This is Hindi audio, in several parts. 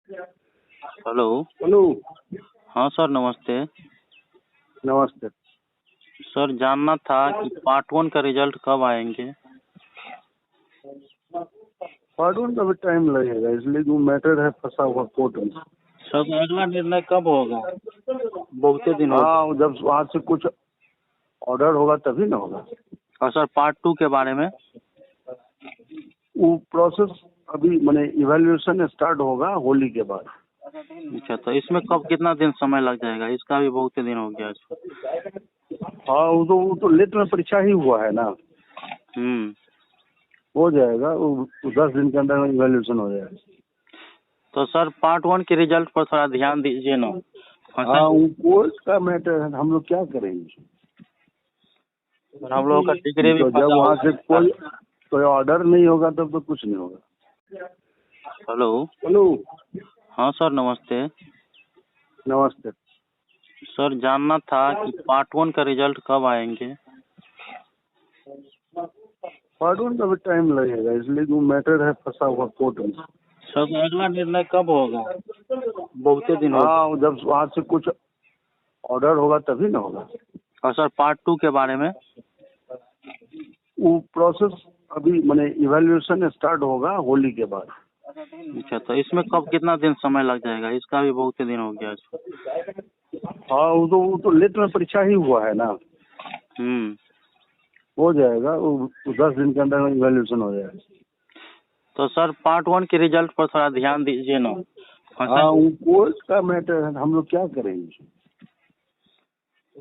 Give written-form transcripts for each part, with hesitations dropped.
हेलो। हेलो। हाँ सर, नमस्ते। नमस्ते। सर, जानना था कि पार्ट 1 का रिजल्ट कब आएंगे? पार्ट वन का भी टाइम लगेगा, इसलिए जो मैटर है फंसा हुआ कोर्ट में। सर, अगला निर्णय कब होगा? बहुते दिन हो गए। हाँ, जब वहाँ से कुछ ऑर्डर होगा तभी ना होगा। और सर, पार्ट 2 के बारे में? वो प्रोसेस अभी मैंने इवैल्यूएशन स्टार्ट होगा होली के बाद। अच्छा, तो इसमें कब कितना दिन समय लग जाएगा? इसका भी बहुते दिन हो गया इसको। हाँ, वो तो लेट में परीक्षा ही हुआ है ना। हो जाएगा, वो 10 दिन के अंदर इवैल्यूएशन हो जाएगा। तो सर, पार्ट 1 के रिजल्ट पर थोड़ा ध्यान दीजिए ना। हाँ, वो कोर्ट का मैटर है, हम लोग क्या करेंगे। हम लोगों का डिग्री भी तो जब वहाँ से कोई ऑर्डर नहीं होगा तब तो कुछ नहीं होगा। हेलो। हेलो। हाँ सर, नमस्ते। नमस्ते। सर, जानना था कि पार्ट 1 का रिजल्ट कब आएंगे? पार्ट वन का भी टाइम लगेगा, इसलिए जो मैटर है फंसा हुआ कोर्ट में। सर, अगला निर्णय कब होगा? बहुते दिन हो गए। हाँ, जब वहाँ से कुछ ऑर्डर होगा तभी ना होगा। और सर, पार्ट 2 के बारे में? वो प्रोसेस अभी मैंने इवैल्यूएशन स्टार्ट होगा होली के बाद। अच्छा, तो इसमें कब कितना दिन समय लग जाएगा? इसका भी बहुते दिन हो गया इसको। हाँ, वो तो लेट में परीक्षा ही हुआ है ना। हो जाएगा, वो 10 दिन के अंदर इवैल्यूएशन हो जाएगा। तो सर, पार्ट 1 के रिजल्ट पर थोड़ा ध्यान दीजिए ना। हाँ, वो कोर्ट का मैटर है, हम लोग क्या करेंगे।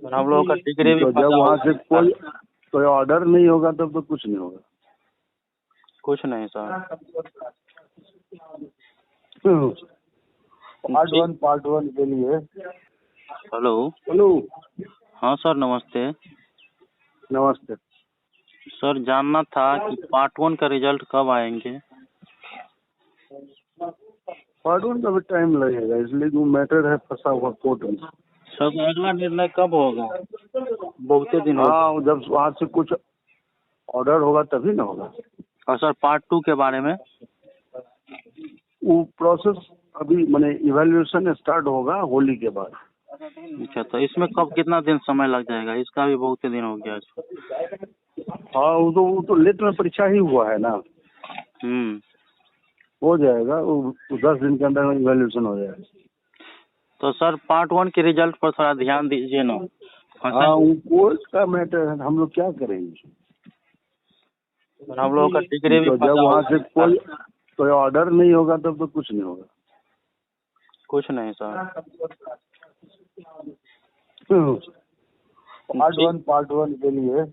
हम लोगों का डिग्री भी तो जब वहाँ से कोई ऑर्डर नहीं होगा तब तो कुछ नहीं होगा। कुछ नहीं सर। पार्ट वन के लिए। हेलो। हेलो। हाँ सर, नमस्ते। नमस्ते। सर, जानना था कि पार्ट 1 का रिजल्ट कब आएंगे? पार्ट वन का भी टाइम लगेगा, इसलिए जो मैटर है फंसा हुआ कोर्ट में। सर, अगला निर्णय कब होगा? बहुते दिन हो गए। हाँ, जब वहाँ से कुछ ऑर्डर होगा तभी ना होगा। और सर, पार्ट 2 के बारे में? वो प्रोसेस अभी मैंने इवैल्यूएशन स्टार्ट होगा होली के बाद। अच्छा, तो इसमें कब कितना दिन समय लग जाएगा? इसका भी बहुते दिन हो गया इसको। हाँ, वो तो लेट में परीक्षा ही हुआ है ना। हो जाएगा, वो 10 दिन के अंदर इवैल्यूएशन हो जाएगा। तो सर, पार्ट 1 के रिजल्ट पर थोड़ा ध्यान दीजिए ना। हाँ, वो कोर्ट का मैटर है, हम लोग क्या करेंगे। हम लोगों का डिग्री भी तो जब वहाँ से कोई ऑर्डर नहीं होगा तब तो कुछ नहीं होगा। कुछ नहीं सर। पार्ट वन के लिए।